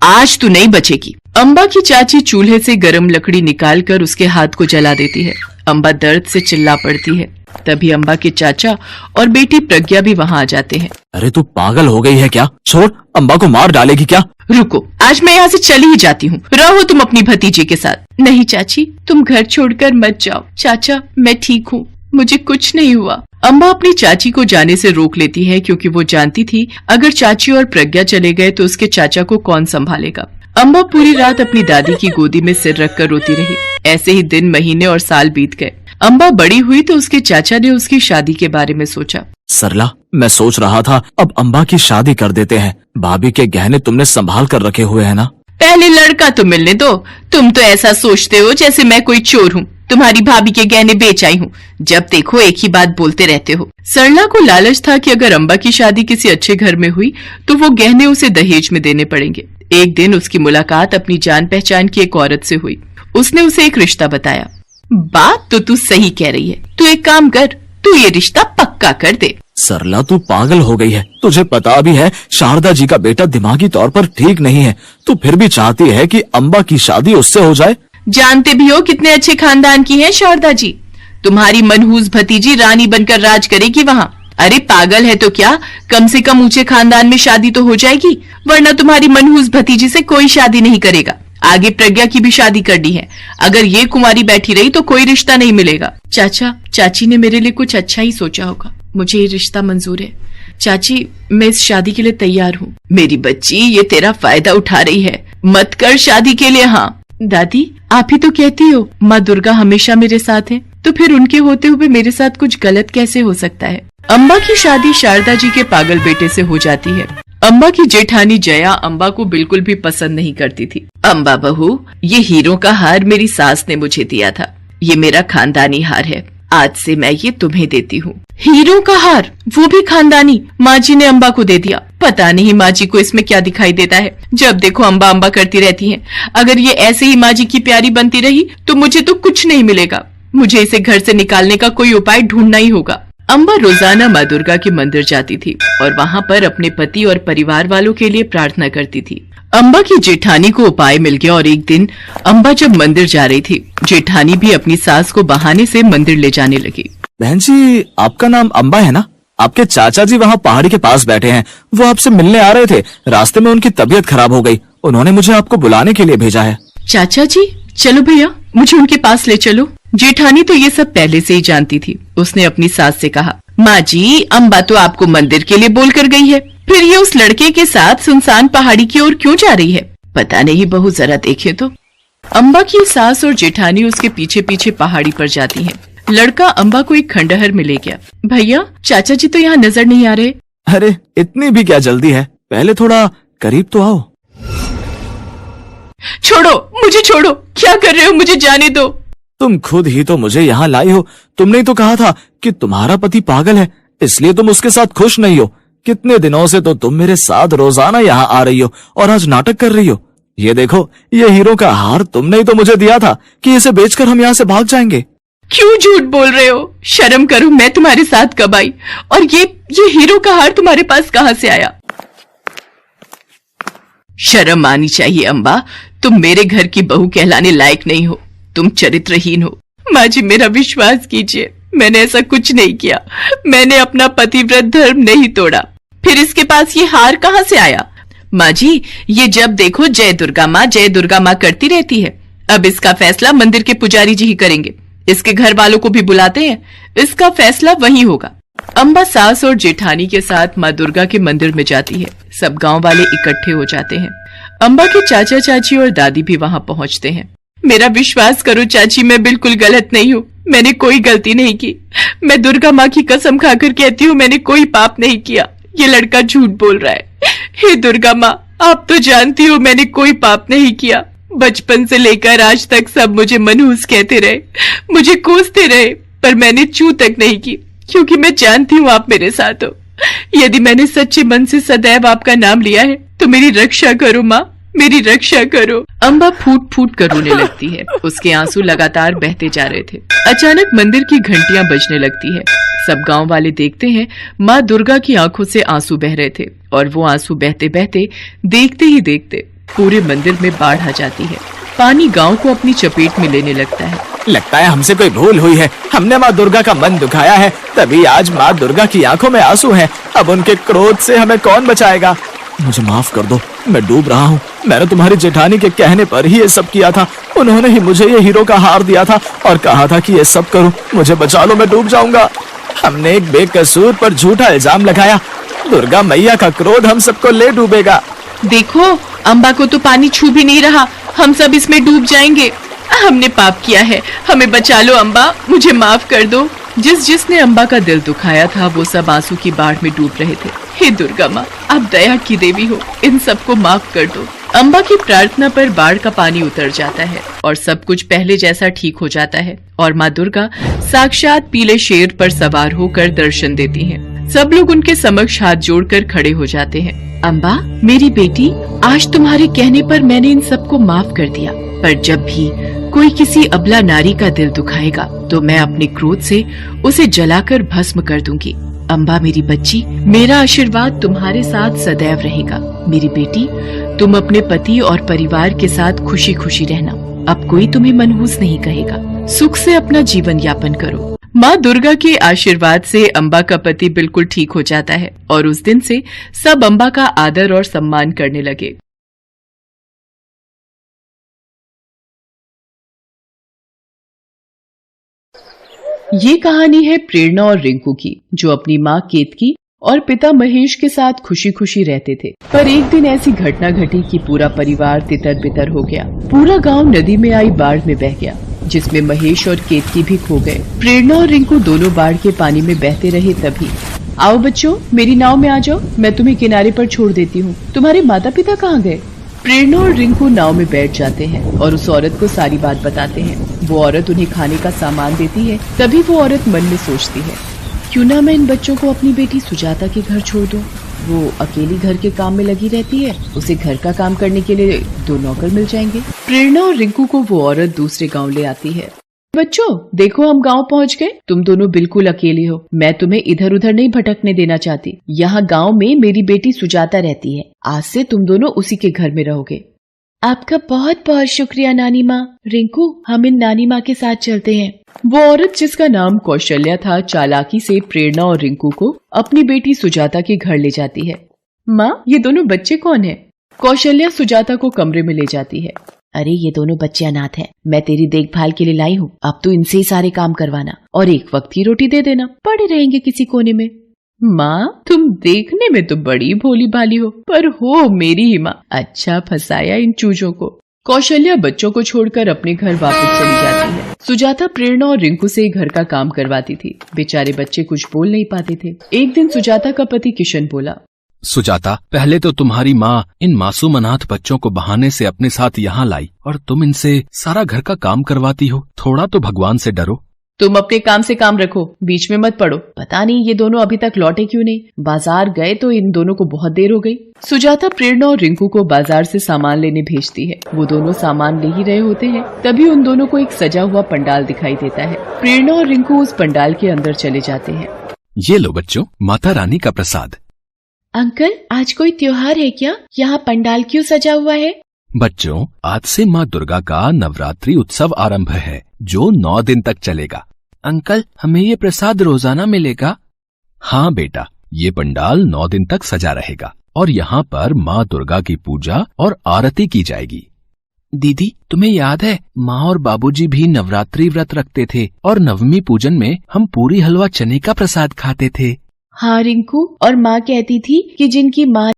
आज तू नहीं बचेगी। अम्बा की चाची चूल्हे से गर्म लकड़ी निकालकर उसके हाथ को जला देती है। अम्बा दर्द से चिल्ला पड़ती है। तभी अम्बा के चाचा और बेटी प्रज्ञा भी वहाँ आ जाते हैं। अरे तू पागल हो गई है क्या? छोड़, अम्बा को मार डालेगी क्या? रुको, आज मैं यहाँ से चली ही जाती हूँ। रहो तुम अपनी भतीजे के साथ। नहीं चाची, तुम घर छोड़कर मत जाओ। चाचा, मैं ठीक हूँ, मुझे कुछ नहीं हुआ। अम्बा अपनी चाची को जाने से रोक लेती है क्योंकि वो जानती थी अगर चाची और प्रज्ञा चले गए तो उसके चाचा को कौन संभालेगा। अम्बा पूरी रात अपनी दादी की गोदी में सिर रखकर रोती रही। ऐसे ही दिन, महीने और साल बीत गए। अम्बा बड़ी हुई तो उसके चाचा ने उसकी शादी के बारे में सोचा। सरला, मैं सोच रहा था अब अम्बा की शादी कर देते हैं। भाभी के गहने तुमने संभाल कर रखे हुए हैं ना? पहले लड़का तो मिलने दो। तुम तो ऐसा सोचते हो जैसे मैं कोई चोर हूँ। तुम्हारी भाभी के गहने बेच आई हूँ। जब देखो एक ही बात बोलते रहते हो। सरला को लालच था कि अगर अम्बा की शादी किसी अच्छे घर में हुई तो वो गहने उसे दहेज में देने पड़ेंगे। एक दिन उसकी मुलाकात अपनी जान पहचान की एक औरत से हुई। उसने उसे एक रिश्ता बताया। बात तो तू सही कह रही है। तू एक काम कर, तू ये रिश्ता पक्का कर दे। सरला, तू पागल हो गई है। तुझे पता भी है शारदा जी का बेटा दिमागी तौर पर ठीक नहीं है। तू फिर भी चाहती है कि अम्बा की शादी उससे हो जाए। जानते भी हो कितने अच्छे खानदान की है शारदा जी। तुम्हारी मनहूस भतीजी रानी बनकर राज करेगी वहाँ। अरे पागल है तो क्या, कम से कम ऊंचे खानदान में शादी तो हो जाएगी, वरना तुम्हारी मनहूस भतीजी से कोई शादी नहीं करेगा। आगे प्रज्ञा की भी शादी करनी है। अगर ये कुमारी बैठी रही तो कोई रिश्ता नहीं मिलेगा। चाचा, चाची ने मेरे लिए कुछ अच्छा ही सोचा होगा। मुझे ये रिश्ता मंजूर है। चाची, मैं इस शादी के लिए तैयार हूँ। मेरी बच्ची, ये तेरा फायदा उठा रही है। मत कर शादी के लिए। हाँ दादी, आप ही तो कहती हो माँ दुर्गा हमेशा मेरे साथ है, तो फिर उनके होते हुए मेरे साथ कुछ गलत कैसे हो सकता है। अम्बा की शादी शारदा जी के पागल बेटे से हो जाती है। अम्बा की जेठानी जया अम्बा को बिल्कुल भी पसंद नहीं करती थी। अम्बा बहू, ये हीरों का हार मेरी सास ने मुझे दिया था। ये मेरा खानदानी हार है। आज से मैं ये तुम्हें देती हूँ। हीरों का हार, वो भी खानदानी? माँ जी ने अम्बा को दे दिया। पता नहीं माँ जी को इसमें क्या दिखाई देता है। जब देखो अम्बा अम्बा करती रहती हैं। अगर ये ऐसे ही माँ जी की प्यारी बनती रही तो मुझे तो कुछ नहीं मिलेगा। मुझे इसे घर से निकालने का कोई उपाय ढूंढना ही होगा। अम्बा रोजाना माँ दुर्गा के मंदिर जाती थी और वहाँ पर अपने पति और परिवार वालों के लिए प्रार्थना करती थी। अम्बा की जेठानी को उपाय मिल गया और एक दिन अम्बा जब मंदिर जा रही थी, जेठानी भी अपनी सास को बहाने से मंदिर ले जाने लगी। बहन जी, आपका नाम अम्बा है ना? आपके चाचा जी वहाँ पहाड़ी के पास बैठे हैं। वो आपसे मिलने आ रहे थे। रास्ते में उनकी तबीयत खराब हो गई। उन्होंने मुझे आपको बुलाने के लिए भेजा है। चाचा जी, चलो भैया, मुझे उनके पास ले चलो। जेठानी तो ये सब पहले से ही जानती थी। उसने अपनी सास से कहा, माँ जी, अम्बा तो आपको मंदिर के लिए बोल कर गई है, फिर ये उस लड़के के साथ सुनसान पहाड़ी की ओर क्यों जा रही है? पता नहीं बहू, जरा देखे तो। अम्बा की सास और जेठानी उसके पीछे पीछे पहाड़ी पर जाती हैं। लड़का अम्बा को एक खंडहर में ले गया। भैया, चाचा जी तो यहाँ नजर नहीं आ रहे। अरे इतनी भी क्या जल्दी है, पहले थोड़ा करीब तो आओ। छोड़ो, मुझे छोड़ो। क्या कर रहे हो? मुझे जाने दो। तुम खुद ही तो मुझे यहाँ लाई हो। तुमने तो कहा था कि तुम्हारा पति पागल है, इसलिए तुम उसके साथ खुश नहीं हो। कितने दिनों से तो तुम मेरे साथ रोजाना यहाँ आ रही हो और आज नाटक कर रही हो। ये देखो, ये हीरो का हार तुमने ही तो मुझे दिया था कि इसे बेचकर हम यहाँ से भाग जाएंगे। क्यों झूठ बोल रहे हो? शर्म करो, मैं तुम्हारे साथ कब आई? और ये हीरो का हार तुम्हारे पास कहाँ से आया? शर्म आनी चाहिए अम्बा, तुम मेरे घर की बहू कहलाने लायक नहीं हो। तुम चरित्रहीन हो। माँ जी, मेरा विश्वास कीजिए, मैंने ऐसा कुछ नहीं किया। मैंने अपना पतिव्रत धर्म नहीं तोड़ा। फिर इसके पास ये हार कहाँ से आया? माँ जी, ये जब देखो जय दुर्गा माँ करती रहती है। अब इसका फैसला मंदिर के पुजारी जी ही करेंगे। इसके घर वालों को भी बुलाते हैं, इसका फैसला वही होगा। अम्बा सास और जेठानी के साथ माँ दुर्गा के मंदिर में जाती है। सब गांव वाले इकट्ठे हो जाते हैं। अम्बा के चाचा चाची और दादी भी वहां पहुंचते हैं। मेरा विश्वास करो चाची, मैं बिल्कुल गलत नहीं हूँ। मैंने कोई गलती नहीं की। मैं दुर्गा माँ की कसम खाकर कहती हूँ, मैंने कोई पाप नहीं किया। ये लड़का झूठ बोल रहा है। हे दुर्गा माँ, आप तो जानती हो मैंने कोई पाप नहीं किया। बचपन से लेकर आज तक सब मुझे मनहूस कहते रहे, मुझे कोसते रहे, पर मैंने चू तक नहीं की, क्योंकि मैं जानती हूँ आप मेरे साथ हो। यदि मैंने सच्चे मन से सदैव आपका नाम लिया है तो मेरी रक्षा करो माँ, मेरी रक्षा करो। अम्बा फूट फूट कर रोने लगती है। उसके आंसू लगातार बहते जा रहे थे। अचानक मंदिर की घंटियां बजने लगती है। सब गांव वाले देखते हैं माँ दुर्गा की आंखों से आंसू बह रहे थे और वो आंसू बहते बहते देखते ही देखते पूरे मंदिर में बाढ़ आ जाती है। पानी गांव को अपनी चपेट में लेने लगता है। लगता है हमसे कोई भूल हुई है, हमने माँ दुर्गा का मन दुखाया है, तभी आज माँ दुर्गा की आंखों में आंसू हैं। अब उनके क्रोध से हमें कौन बचाएगा? मुझे माफ कर दो, मैं डूब रहा हूँ। मैंने तुम्हारी जेठानी के कहने पर ही ये सब किया था। उन्होंने ही मुझे ये हीरो का हार दिया था और कहा था कि ये सब करूँ, मुझे बचा लो, मैं डूब जाऊंगा। हमने एक बेकसूर पर झूठा इल्जाम लगाया। दुर्गा मैया का क्रोध हम सबको ले डूबेगा। देखो, अम्बा को तो पानी छू भी नहीं रहा, हम सब इसमें डूब जाएंगे। हमने पाप किया है, हमें बचा लो अम्बा, मुझे माफ कर दो। जिसने अम्बा का दिल दुखाया था वो सब आंसू की बाढ़ में डूब रहे थे। हे दुर्गा माँ, आप दया की देवी हो, इन सबको माफ कर दो। अम्बा की प्रार्थना पर बाढ़ का पानी उतर जाता है और सब कुछ पहले जैसा ठीक हो जाता है और माँ दुर्गा साक्षात पीले शेर पर सवार होकर दर्शन देती हैं। सब लोग उनके समक्ष हाथ जोड़कर खड़े हो जाते हैं। अम्बा, मेरी बेटी, आज तुम्हारे कहने पर मैंने इन सबको माफ कर दिया, पर जब भी कोई किसी अबला नारी का दिल दुखाएगा तो मैं अपने क्रोध से उसे जलाकर भस्म कर दूंगी। अम्बा मेरी बच्ची, मेरा आशीर्वाद तुम्हारे साथ सदैव रहेगा। मेरी बेटी, तुम अपने पति और परिवार के साथ खुशी खुशी रहना। अब कोई तुम्हें मनहूस नहीं कहेगा। सुख से अपना जीवन यापन करो। माँ दुर्गा के आशीर्वाद से अम्बा का पति बिल्कुल ठीक हो जाता है और उस दिन से सब अम्बा का आदर और सम्मान करने लगे। ये कहानी है प्रेरणा और रिंकू की, जो अपनी माँ केतकी और पिता महेश के साथ खुशी खुशी रहते थे। पर एक दिन ऐसी घटना घटी कि पूरा परिवार तितर बितर हो गया। पूरा गांव नदी में आई बाढ़ में बह गया, जिसमें महेश और केतकी भी खो गए। प्रेरणा और रिंकू दोनों बाढ़ के पानी में बहते रहे। तभी, आओ बच्चों, मेरी नाव में आ जाओ, मैं तुम्हें किनारे पर छोड़ देती हूँ। तुम्हारे माता पिता कहाँ गए? प्रेरणा और रिंकू नाव में बैठ जाते हैं और उस औरत को सारी बात बताते हैं। वो औरत उन्हें खाने का सामान देती है। तभी वो औरत मन में सोचती है, क्यों ना मैं इन बच्चों को अपनी बेटी सुजाता के घर छोड़ दूं। वो अकेली घर के काम में लगी रहती है, उसे घर का काम करने के लिए 2 नौकर मिल जाएंगे। प्रेरणा और रिंकू को वो औरत दूसरे गांव ले आती है। बच्चों, देखो हम गांव पहुंच गए। तुम दोनों बिल्कुल अकेले हो। मैं तुम्हें इधर उधर नहीं भटकने देना चाहती। यहाँ गांव में मेरी बेटी सुजाता रहती है। आज से तुम दोनों उसी के घर में रहोगे। आपका बहुत बहुत शुक्रिया नानी माँ। रिंकू, हम इन नानी माँ के साथ चलते हैं। वो औरत, जिसका नाम कौशल्या था, चालाकी से प्रेरणा और रिंकू को अपनी बेटी सुजाता के घर ले जाती है। माँ, ये दोनों बच्चे कौन हैं? कौशल्या सुजाता को कमरे में ले जाती है। अरे, ये दोनों बच्चे अनाथ हैं। मैं तेरी देखभाल के लिए लाई हूँ। अब तू इनसे ही सारे काम करवाना और एक वक्त की रोटी दे देना। पड़े रहेंगे किसी कोने में। माँ, तुम देखने में तो बड़ी भोली भाली हो, पर हो मेरी ही माँ। अच्छा फंसाया इन चूजों को। कौशल्या बच्चों को छोड़कर अपने घर वापस चली जाती है। सुजाता प्रेरणा और रिंकू से घर का काम करवाती थी। बेचारे बच्चे कुछ बोल नहीं पाते थे। एक दिन सुजाता का पति किशन बोला, सुजाता, पहले तो तुम्हारी माँ इन मासूम अनाथ बच्चों को बहाने से अपने साथ यहाँ लाई और तुम इनसे सारा घर का काम करवाती हो। थोड़ा तो भगवान से डरो। तुम अपने काम से काम रखो, बीच में मत पड़ो। पता नहीं ये दोनों अभी तक लौटे क्यों नहीं। बाजार गए तो इन दोनों को बहुत देर हो गई। सुजाता प्रेरणा और रिंकू को बाजार से सामान लेने भेजती है। वो दोनों सामान ले ही रहे होते हैं, तभी उन दोनों को एक सजा हुआ पंडाल दिखाई देता है। प्रेरणा और रिंकू उस पंडाल के अंदर चले जाते हैं। ये लो बच्चों, माता रानी का प्रसाद। अंकल, आज कोई त्योहार है क्या? यहाँ पंडाल क्यों सजा हुआ है? बच्चों, आज से माँ दुर्गा का नवरात्रि उत्सव आरंभ है, जो 9 दिन तक चलेगा। अंकल, हमें ये प्रसाद रोजाना मिलेगा? हाँ बेटा, ये पंडाल 9 दिन तक सजा रहेगा और यहाँ पर माँ दुर्गा की पूजा और आरती की जाएगी। दीदी, तुम्हें याद है माँ और बाबूजी भी नवरात्रि व्रत रखते थे और नवमी पूजन में हम पूरी हलवा चने का प्रसाद खाते थे। हाँ रिंकू, और माँ कहती थी कि जिनकी माँ